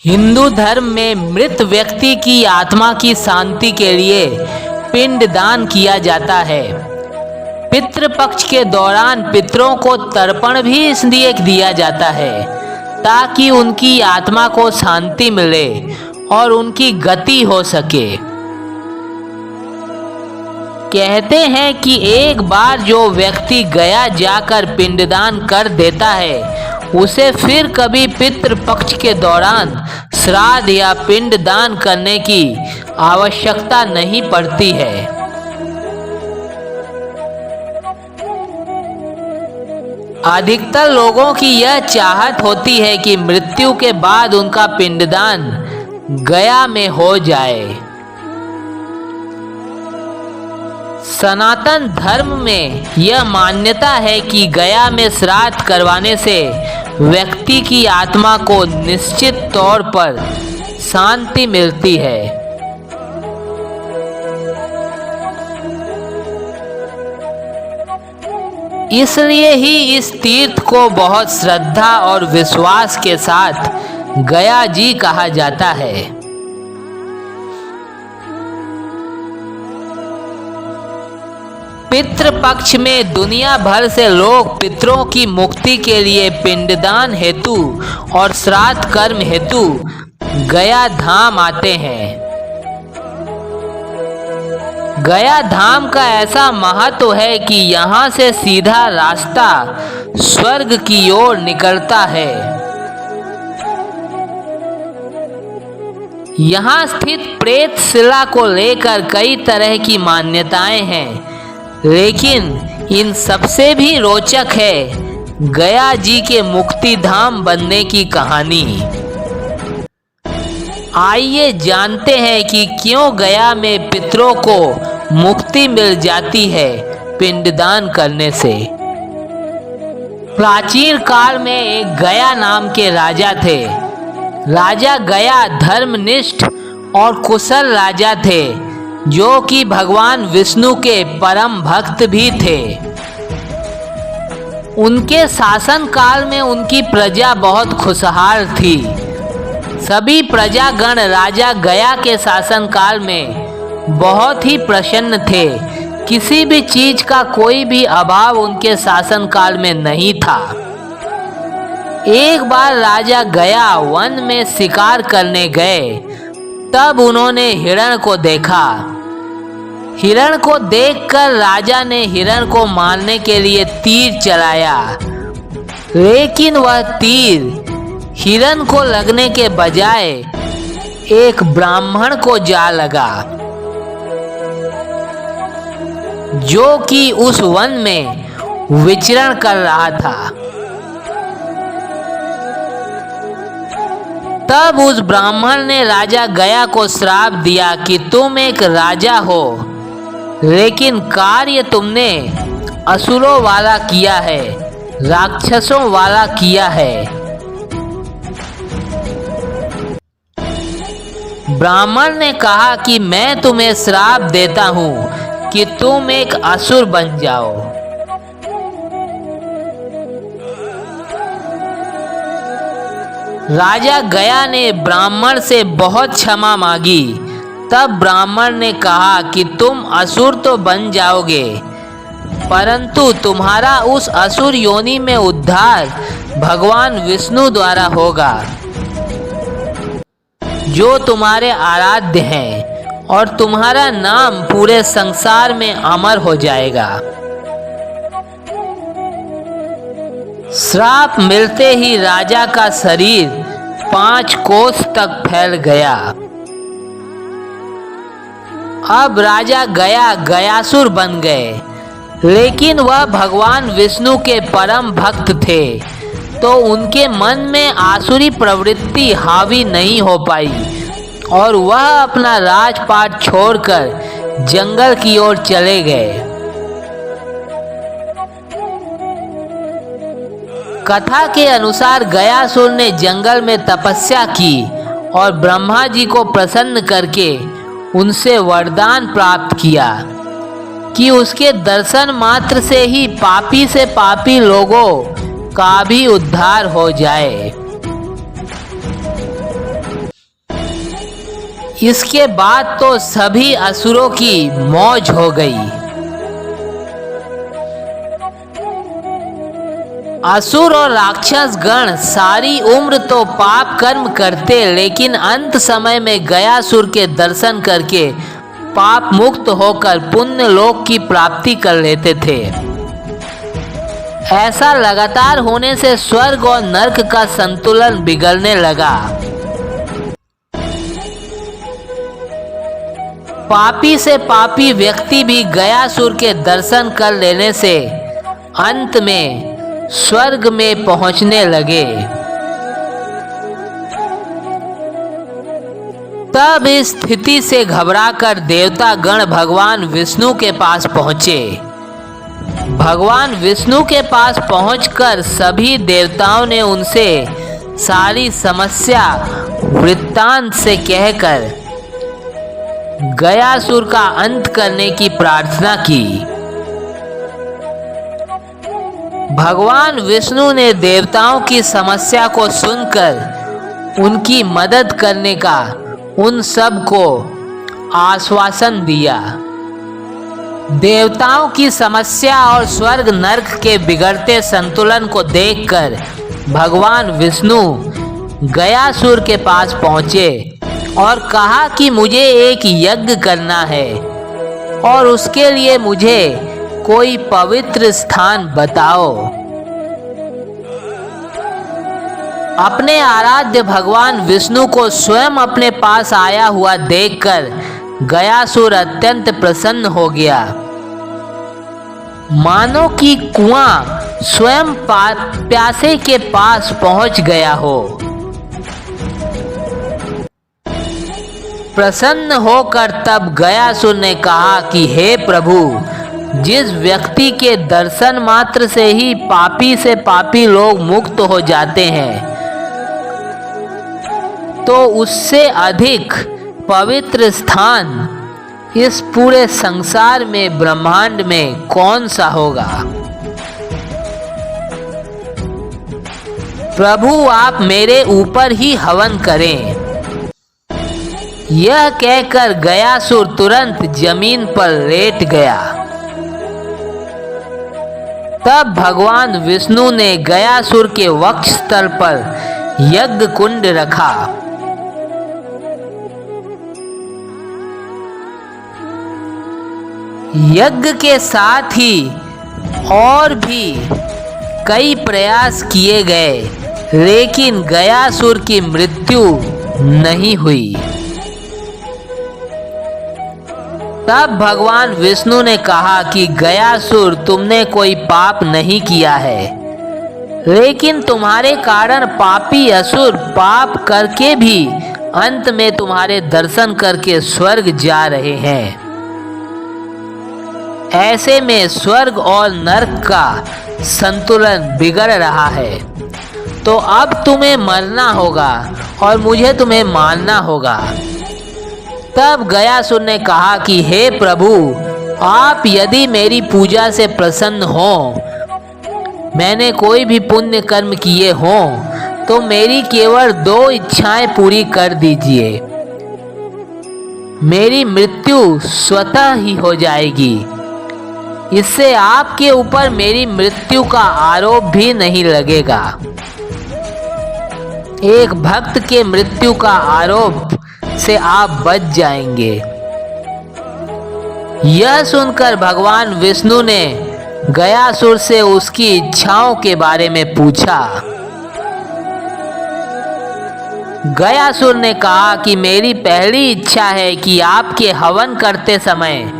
हिंदू धर्म में मृत व्यक्ति की आत्मा की शांति के लिए पिंडदान किया जाता है। पितृपक्ष के दौरान पितरों को तर्पण भी इसलिए दिया जाता है ताकि उनकी आत्मा को शांति मिले और उनकी गति हो सके। कहते हैं कि एक बार जो व्यक्ति गया जाकर पिंडदान कर देता है उसे फिर कभी पितृपक्ष के दौरान श्राद्ध या पिंडदान करने की आवश्यकता नहीं पड़ती है। अधिकतर लोगों की यह चाहत होती है कि मृत्यु के बाद उनका पिंडदान गया में हो जाए। सनातन धर्म में यह मान्यता है कि गया में श्राद्ध करवाने से व्यक्ति की आत्मा को निश्चित तौर पर शांति मिलती है। इसलिए ही इस तीर्थ को बहुत श्रद्धा और विश्वास के साथ गया जी कहा जाता है। पितृपक्ष में दुनिया भर से लोग पितरों की मुक्ति के लिए पिंडदान हेतु और श्राद्ध कर्म हेतु गया धाम आते हैं। गया धाम का ऐसा महत्व है कि यहाँ से सीधा रास्ता स्वर्ग की ओर निकलता है। यहाँ स्थित प्रेत शिला को लेकर कई तरह की मान्यताएं हैं, लेकिन इन सबसे भी रोचक है गया जी के मुक्ति धाम बनने की कहानी। आइए जानते हैं कि क्यों गया में पितरों को मुक्ति मिल जाती है पिंडदान करने से। प्राचीन काल में एक गया नाम के राजा थे। राजा गया धर्मनिष्ठ और कुशल राजा थे जो कि भगवान विष्णु के परम भक्त भी थे। उनके शासन काल में उनकी प्रजा बहुत खुशहाल थी। सभी प्रजागण राजा गया के शासन काल में बहुत ही प्रसन्न थे। किसी भी चीज का कोई भी अभाव उनके शासन काल में नहीं था। एक बार राजा गया वन में शिकार करने गए, तब उन्होंने हिरण को देखा। हिरण को देखकर राजा ने हिरण को मारने के लिए तीर चलाया, लेकिन वह तीर हिरण को लगने के बजाय एक ब्राह्मण को जा लगा जो कि उस वन में विचरण कर रहा था। तब उस ब्राह्मण ने राजा गया को श्राप दिया कि तुम एक राजा हो, लेकिन कार्य तुमने असुरों वाला किया है, राक्षसों वाला किया है। ब्राह्मण ने कहा कि मैं तुम्हें श्राप देता हूं कि तुम एक असुर बन जाओ। राजा गया ने ब्राह्मण से बहुत क्षमा मांगी। तब ब्राह्मण ने कहा कि तुम असुर तो बन जाओगे, परंतु तुम्हारा उस असुर योनि में उद्धार भगवान विष्णु द्वारा होगा जो तुम्हारे आराध्य हैं, और तुम्हारा नाम पूरे संसार में अमर हो जाएगा। श्राप मिलते ही राजा का शरीर 5 कोस तक फैल गया। अब राजा गया गयासुर बन गए, लेकिन वह भगवान विष्णु के परम भक्त थे, तो उनके मन में आसुरी प्रवृत्ति हावी नहीं हो पाई और वह अपना राजपाट छोड़कर जंगल की ओर चले गए। कथा के अनुसार गयासुर ने जंगल में तपस्या की और ब्रह्मा जी को प्रसन्न करके उनसे वरदान प्राप्त किया कि उसके दर्शन मात्र से ही पापी से पापी लोगों का भी उद्धार हो जाए। इसके बाद तो सभी असुरों की मौज हो गई। असुर और राक्षस गण सारी उम्र तो पाप कर्म करते, लेकिन अंत समय में गयासुर के दर्शन करके पाप मुक्त होकर पुण्य लोक की प्राप्ति कर लेते थे। ऐसा लगातार होने से स्वर्ग और नरक का संतुलन बिगड़ने लगा। पापी से पापी व्यक्ति भी गयासुर के दर्शन कर लेने से अंत में स्वर्ग में पहुंचने लगे। तब इस स्थिति से घबराकर देवता गण भगवान विष्णु के पास पहुंचे। भगवान विष्णु के पास पहुंचकर सभी देवताओं ने उनसे सारी समस्या वृत्तांत से कहकर गयासुर का अंत करने की प्रार्थना की। भगवान विष्णु ने देवताओं की समस्या को सुनकर उनकी मदद करने का उन सब को आश्वासन दिया। देवताओं की समस्या और स्वर्ग नरक के बिगड़ते संतुलन को देखकर भगवान विष्णु गयासुर के पास पहुंचे और कहा कि मुझे एक यज्ञ करना है और उसके लिए मुझे कोई पवित्र स्थान बताओ। अपने आराध्य भगवान विष्णु को स्वयं अपने पास आया हुआ देखकर गयासुर अत्यंत प्रसन्न हो गया, मानो कि कुआं स्वयं प्यासे के पास पहुंच गया हो। प्रसन्न होकर तब गयासुर ने कहा कि हे प्रभु, जिस व्यक्ति के दर्शन मात्र से ही पापी से पापी लोग मुक्त हो जाते हैं, तो उससे अधिक पवित्र स्थान इस पूरे संसार में ब्रह्मांड में कौन सा होगा। प्रभु आप मेरे ऊपर ही हवन करें। यह कहकर गयासुर तुरंत जमीन पर लेट गया। तब भगवान विष्णु ने गयासुर के वक्षस्थल पर यज्ञ कुंड रखा। यज्ञ के साथ ही और भी कई प्रयास किए गए, लेकिन गयासुर की मृत्यु नहीं हुई। तब भगवान विष्णु ने कहा कि गयासुर, तुमने कोई पाप नहीं किया है, लेकिन तुम्हारे कारण पापी असुर पाप करके भी अंत में तुम्हारे दर्शन करके स्वर्ग जा रहे हैं। ऐसे में स्वर्ग और नरक का संतुलन बिगड़ रहा है, तो अब तुम्हें मरना होगा और मुझे तुम्हें मारना होगा। तब गयासुर ने कहा कि हे प्रभु, आप यदि मेरी पूजा से प्रसन्न हो, मैंने कोई भी पुण्य कर्म किए हों, तो मेरी केवल 2 इच्छाएं पूरी कर दीजिए। मेरी मृत्यु स्वतः ही हो जाएगी। इससे आपके ऊपर मेरी मृत्यु का आरोप भी नहीं लगेगा। एक भक्त के मृत्यु का आरोप से आप बच जाएंगे। यह सुनकर भगवान विष्णु ने गयासुर से उसकी इच्छाओं के बारे में पूछा। गयासुर ने कहा कि मेरी पहली इच्छा है कि आपके हवन करते समय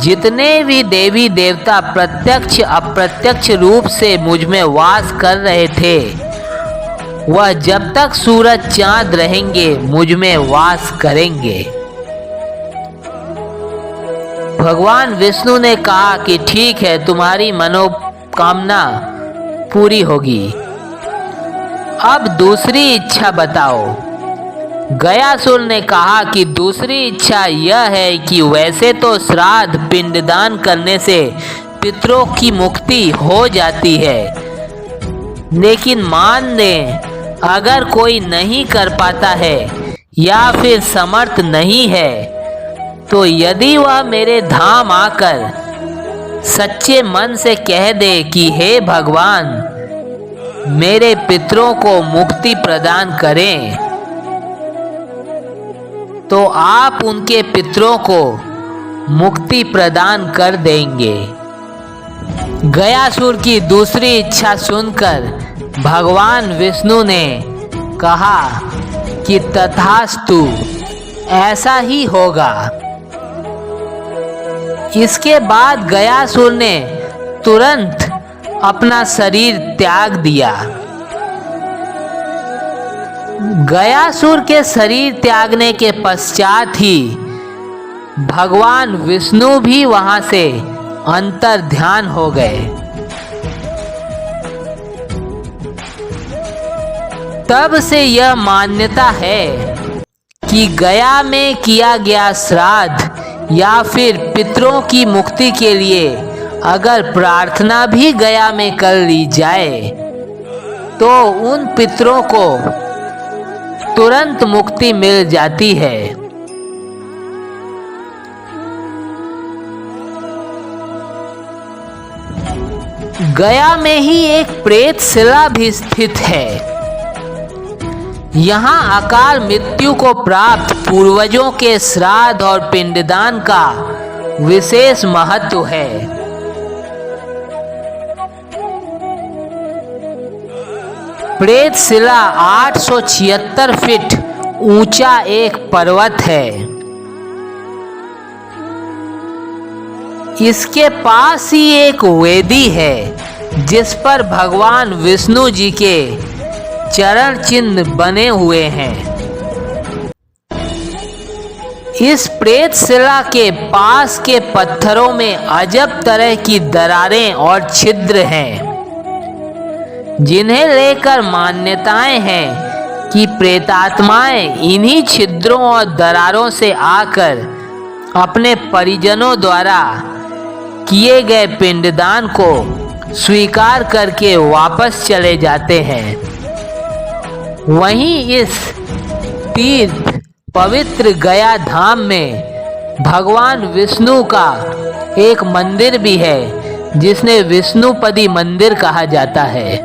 जितने भी देवी देवता प्रत्यक्ष अप्रत्यक्ष रूप से मुझ में वास कर रहे थे, वह जब तक सूरज चांद रहेंगे मुझ में वास करेंगे। भगवान विष्णु ने कहा कि ठीक है, तुम्हारी मनोकामना पूरी होगी। अब दूसरी इच्छा बताओ। गयासुर ने कहा कि दूसरी इच्छा यह है कि वैसे तो श्राद्ध पिंडदान करने से पितरों की मुक्ति हो जाती है, लेकिन मान लें अगर कोई नहीं कर पाता है या फिर समर्थ नहीं है, तो यदि वह मेरे धाम आकर सच्चे मन से कह दे कि हे भगवान, मेरे पितरों को मुक्ति प्रदान करें, तो आप उनके पितरों को मुक्ति प्रदान कर देंगे। गयासुर की दूसरी इच्छा सुनकर भगवान विष्णु ने कहा कि तथास्तु, ऐसा ही होगा। इसके बाद गयासुर ने तुरंत अपना शरीर त्याग दिया। गयासुर के शरीर त्यागने के पश्चात ही भगवान विष्णु भी वहां से अंतर ध्यान हो गए। तब से यह मान्यता है कि गया में किया गया श्राद्ध या फिर पितरों की मुक्ति के लिए अगर प्रार्थना भी गया में कर ली जाए तो उन पितरों को तुरंत मुक्ति मिल जाती है। गया में ही एक प्रेतशिला भी स्थित है। यहाँ अकाल मृत्यु को प्राप्त पूर्वजों के श्राद्ध और पिंडदान का विशेष महत्व है। प्रेतशिला 876 फीट ऊंचा एक पर्वत है। इसके पास ही एक वेदी है जिस पर भगवान विष्णु जी के चरण चिन्ह बने हुए हैं। इस प्रेतशिला के पास के पत्थरों में अजब तरह की दरारें और छिद्र हैं, जिन्हें लेकर मान्यताएं हैं कि प्रेतात्माएं इन्हीं छिद्रों और दरारों से आकर अपने परिजनों द्वारा किए गए पिंडदान को स्वीकार करके वापस चले जाते हैं। वहीं इस तीर्थ पवित्र गया धाम में भगवान विष्णु का एक मंदिर भी है जिसने विष्णुपदी मंदिर कहा जाता है।